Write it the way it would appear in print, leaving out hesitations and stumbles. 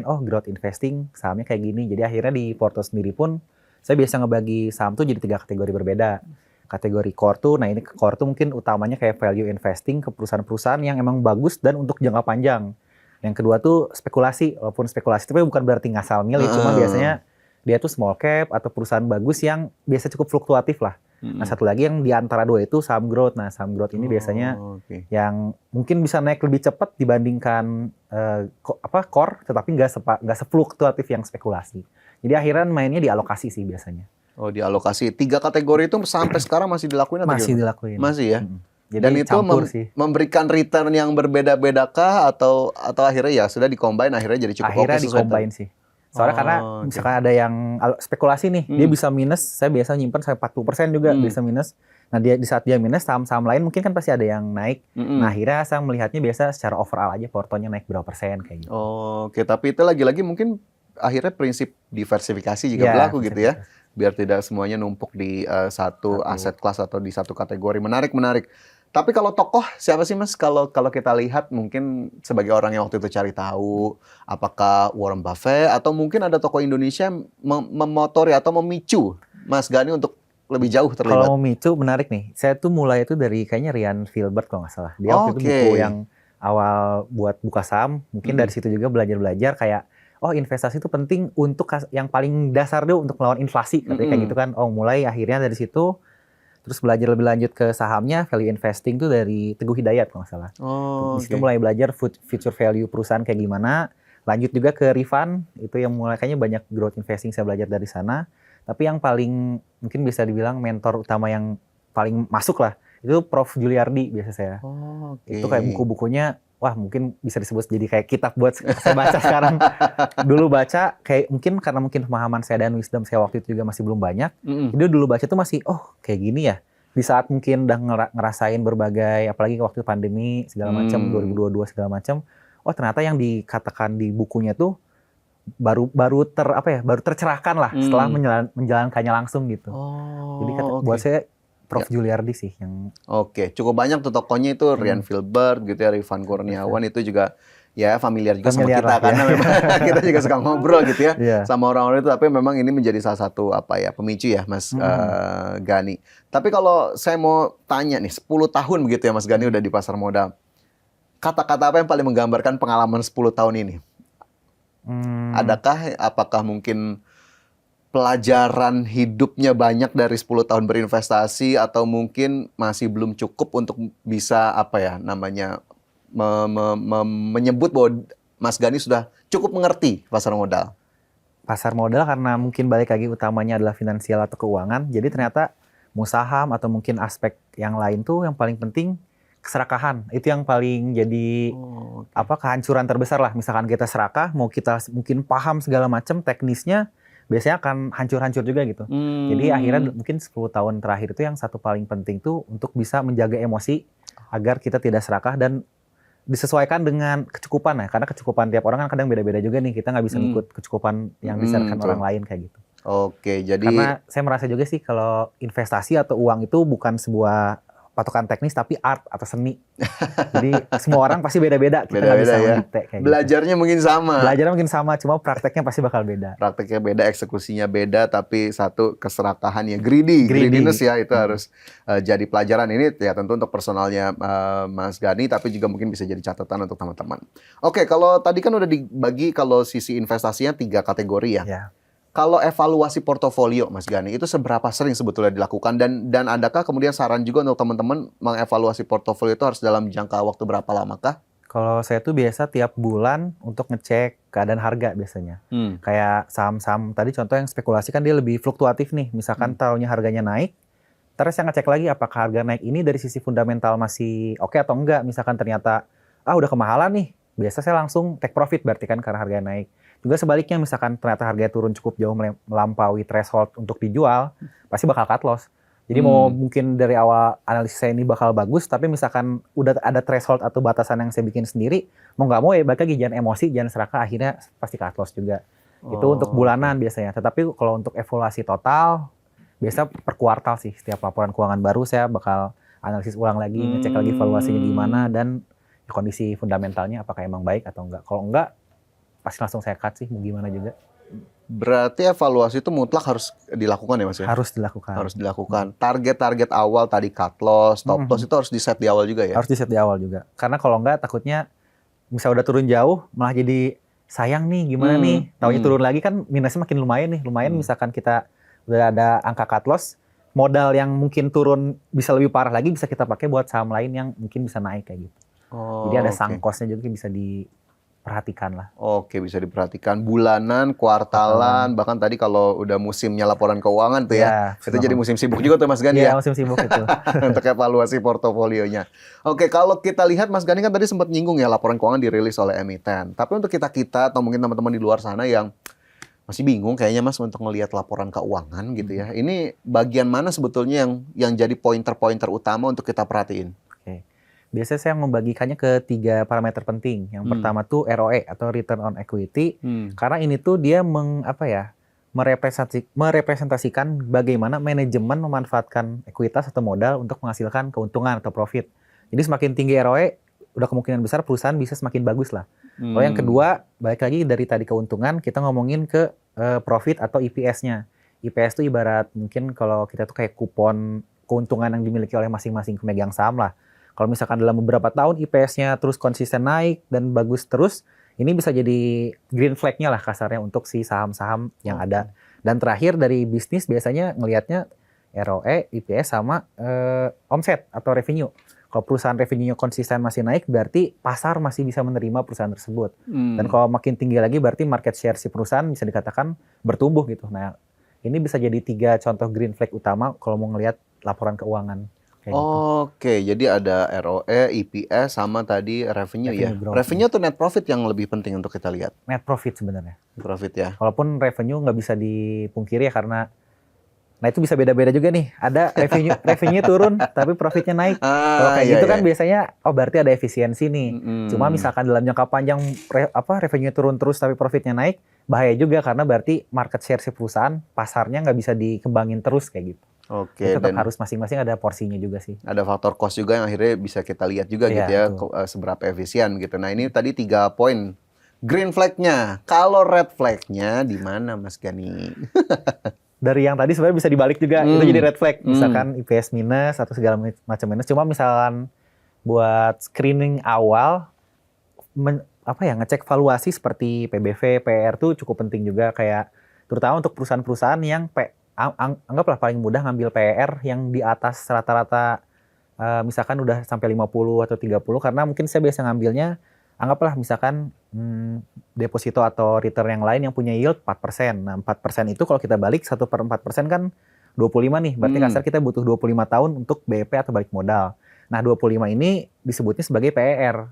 oh growth investing sahamnya kayak gini. Jadi akhirnya di porto sendiri pun saya biasa ngebagi saham tuh jadi 3 kategori berbeda. Kategori core tuh, nah ini core tuh mungkin utamanya kayak value investing ke perusahaan-perusahaan yang emang bagus dan untuk jangka panjang. Yang kedua tuh spekulasi, walaupun spekulasi itu bukan berarti ngasal milih, cuma biasanya dia tuh small cap atau perusahaan bagus yang biasa cukup fluktuatif lah. Nah satu lagi yang di antara dua itu saham growth. Nah saham growth ini biasanya yang mungkin bisa naik lebih cepat dibandingkan core, tetapi nggak sefluktuatif yang spekulasi. Jadi akhirnya mainnya dialokasi sih biasanya. Oh dialokasi. 3 kategori itu sampai sekarang masih dilakuin atau masih gimana? dilakuin. Masih ya. Jadi dan itu memberikan return yang berbeda-beda kah atau akhirnya ya sudah di-combine akhirnya jadi cukup akhirnya di-combine sih. Soalnya karena misalkan ada yang spekulasi nih, dia bisa minus, saya biasa nyimpan sampai 40% juga bisa minus. Nah dia di saat dia minus, saham-saham lain mungkin kan pasti ada yang naik. Nah akhirnya saya melihatnya biasa secara overall aja portonya naik berapa persen kayak gitu. Oke, tapi itu lagi-lagi mungkin akhirnya prinsip diversifikasi juga berlaku gitu ya. Biar tidak semuanya numpuk di satu aset kelas atau di satu kategori. Menarik. Tapi kalau tokoh siapa sih Mas? Kalau kita lihat mungkin sebagai orang yang waktu itu cari tahu, apakah Warren Buffett atau mungkin ada tokoh Indonesia memotori atau memicu Mas Gani untuk lebih jauh terlibat? Kalau memicu menarik nih. Saya tuh mulai itu dari kayaknya Ryan Filbert kalau nggak salah. Dia waktu itu buku yang awal buat buka saham. Mungkin dari situ juga belajar kayak oh investasi itu penting untuk yang paling dasar dulu untuk melawan inflasi. Katanya kayak gitu kan. Oh mulai akhirnya dari situ. Terus belajar lebih lanjut ke sahamnya, value investing tuh dari Teguh Hidayat kalau nggak salah. Di situ mulai belajar future value perusahaan kayak gimana. Lanjut juga ke Rifan, itu yang mulai kayaknya banyak growth investing saya belajar dari sana. Tapi yang paling mungkin bisa dibilang mentor utama yang paling masuk lah, itu Prof. Juliardi biasa saya. Itu kayak buku-bukunya, wah mungkin bisa disebut jadi kayak kitab buat saya baca sekarang. Dulu baca kayak karena pemahaman saya dan wisdom saya waktu itu juga masih belum banyak. Jadi dulu baca tuh masih kayak gini ya. Di saat mungkin udah ngerasain berbagai, apalagi waktu pandemi segala macam 2022 segala macam. Oh ternyata yang dikatakan di bukunya tuh baru tercerahkan lah setelah menjalankannya langsung gitu. Jadi buat saya Prof. Juliardi sih yang cukup banyak tuh tokohnya itu Ryan Filbert gitu ya, Rifan Kurniawan itu juga ya familiar juga sama kita karena memang kita juga suka ngobrol gitu ya sama orang-orang itu, tapi memang ini menjadi salah satu pemicu ya Mas Gani. Tapi kalau saya mau tanya nih 10 tahun begitu ya Mas Gani udah di pasar modal. Kata-kata apa yang paling menggambarkan pengalaman 10 tahun ini? Apakah mungkin pelajaran hidupnya banyak dari 10 tahun berinvestasi atau mungkin masih belum cukup untuk bisa menyebut bahwa Mas Gani sudah cukup mengerti pasar modal? Pasar modal karena mungkin balik lagi utamanya adalah finansial atau keuangan. Jadi ternyata mau saham atau mungkin aspek yang lain tuh yang paling penting keserakahan. Itu yang paling jadi kehancuran terbesar lah. Misalkan kita serakah, mau kita mungkin paham segala macam teknisnya, biasanya akan hancur-hancur juga gitu. Jadi akhirnya mungkin 10 tahun terakhir itu yang satu paling penting tuh untuk bisa menjaga emosi agar kita tidak serakah dan disesuaikan dengan kecukupan ya. Karena kecukupan tiap orang kan kadang beda-beda juga nih. Kita nggak bisa ikut kecukupan yang disarankan orang lain kayak gitu. Jadi karena saya merasa juga sih kalau investasi atau uang itu bukan sebuah patokan teknis tapi art atau seni. Jadi semua orang pasti beda-beda. Kita nggak bisa mendikte kayak belajarnya gitu. Belajarnya mungkin sama, cuma prakteknya pasti bakal beda. Prakteknya beda, eksekusinya beda, tapi satu keserakahan ya, greediness ya itu harus jadi pelajaran. Ini ya tentu untuk personalnya Mas Gani, tapi juga mungkin bisa jadi catatan untuk teman-teman. Oke, kalau tadi kan udah dibagi kalau sisi investasinya 3 kategori ya. Kalau evaluasi portofolio, Mas Gani, itu seberapa sering sebetulnya dilakukan? Dan adakah kemudian saran juga untuk teman-teman mengevaluasi portofolio itu harus dalam jangka waktu berapa lama kah? Kalau saya tuh biasa tiap bulan untuk ngecek keadaan harga biasanya. Kayak saham-saham tadi contoh yang spekulasi kan dia lebih fluktuatif nih. Misalkan tahunya harganya naik, terus saya ngecek lagi apakah harga naik ini dari sisi fundamental masih oke atau enggak. Misalkan ternyata udah kemahalan nih, biasa saya langsung take profit berarti kan karena harga naik. Juga sebaliknya misalkan ternyata harganya turun cukup jauh melampaui threshold untuk dijual, pasti bakal cut loss. Jadi mau mungkin dari awal analisis saya ini bakal bagus, tapi misalkan udah ada threshold atau batasan yang saya bikin sendiri, mau nggak mau ya balik lagi jangan emosi, jangan serakah, akhirnya pasti cut loss juga. Itu untuk bulanan biasanya. Tetapi kalau untuk evaluasi total, biasa per kuartal sih. Setiap laporan keuangan baru saya bakal analisis ulang lagi, ngecek lagi valuasinya gimana, dan kondisi fundamentalnya apakah emang baik atau enggak. Kalau enggak, pasti langsung saya cut sih, mau gimana juga. Berarti evaluasi itu mutlak harus dilakukan ya Mas ya? Harus dilakukan. Harus dilakukan. Target-target awal tadi cut loss, stop loss itu harus di set di awal juga ya? Harus di set di awal juga. Karena kalau enggak takutnya misalnya udah turun jauh malah jadi sayang nih gimana nih. Taunya turun lagi kan minusnya makin lumayan nih. Lumayan misalkan kita udah ada angka cut loss, modal yang mungkin turun bisa lebih parah lagi bisa kita pakai buat saham lain yang mungkin bisa naik kayak gitu. Jadi ada sunk cost-nya juga bisa diperhatikan lah. Oke, bisa diperhatikan bulanan, kuartalan, bahkan tadi kalau udah musimnya laporan keuangan tuh ya. Itu jadi musim sibuk juga tuh Mas Gani ya. Iya, musim sibuk itu. Untuk evaluasi portofolionya. Oke, kalau kita lihat Mas Gani kan tadi sempat nyinggung ya laporan keuangan dirilis oleh emiten. Tapi untuk kita-kita atau mungkin teman-teman di luar sana yang masih bingung kayaknya Mas untuk ngelihat laporan keuangan gitu ya. Ini bagian mana sebetulnya yang jadi pointer-pointer utama untuk kita perhatiin? Biasanya saya membagikannya ke 3 parameter penting. Yang pertama tuh ROE atau Return on Equity. Karena ini tuh dia merepresentasikan bagaimana manajemen memanfaatkan ekuitas atau modal untuk menghasilkan keuntungan atau profit. Jadi semakin tinggi ROE, udah kemungkinan besar perusahaan bisa semakin bagus lah. Lalu yang kedua, balik lagi dari tadi keuntungan, kita ngomongin ke profit atau EPS-nya. EPS itu ibarat mungkin kalau kita tuh kayak kupon keuntungan yang dimiliki oleh masing-masing pemegang saham lah. Kalau misalkan dalam beberapa tahun IPS-nya terus konsisten naik dan bagus terus, ini bisa jadi green flag-nya lah kasarnya untuk si saham-saham yang ada. Dan terakhir dari bisnis biasanya ngelihatnya ROE, IPS sama omset atau revenue. Kalau perusahaan revenue-nya konsisten masih naik, berarti pasar masih bisa menerima perusahaan tersebut. Dan kalau makin tinggi lagi, berarti market share si perusahaan bisa dikatakan bertumbuh gitu. Nah, ini bisa jadi 3 contoh green flag utama kalau mau ngelihat laporan keuangan. Oke, jadi ada ROE, EPS, sama tadi revenue ya. Revenue tuh net profit yang lebih penting untuk kita lihat. Net profit sebenarnya. Profit ya. Walaupun revenue nggak bisa dipungkiri ya karena, nah itu bisa beda-beda juga nih. Ada revenue turun tapi profitnya naik. Kalau kayak gitu kan biasanya, oh berarti ada efisiensi nih. Cuma misalkan dalam jangka panjang revenue turun terus tapi profitnya naik, bahaya juga karena berarti market share si perusahaan pasarnya nggak bisa dikembangin terus kayak gitu. Oke, tetap harus masing-masing ada porsinya juga sih. Ada faktor cost juga yang akhirnya bisa kita lihat juga gitu ya, seberapa efisien gitu. Nah ini tadi 3 poin green flag-nya. Kalau red flag-nya di mana Mas Gani? Dari yang tadi sebenarnya bisa dibalik juga, itu jadi red flag. Misalkan IPS minus atau segala macam minus. Cuma misalkan buat screening awal, ngecek valuasi seperti PBV, PR tuh cukup penting juga. Kayak terutama untuk perusahaan-perusahaan yang anggaplah paling mudah ngambil PR yang di atas rata-rata misalkan udah sampai 50 atau 30 karena mungkin saya biasa ngambilnya anggaplah misalkan deposito atau return yang lain yang punya yield 4%. Nah 4% itu kalau kita balik 1/4% kan 25 nih. Berarti kasar kita butuh 25 tahun untuk BEP atau balik modal. Nah 25 ini disebutnya sebagai PR.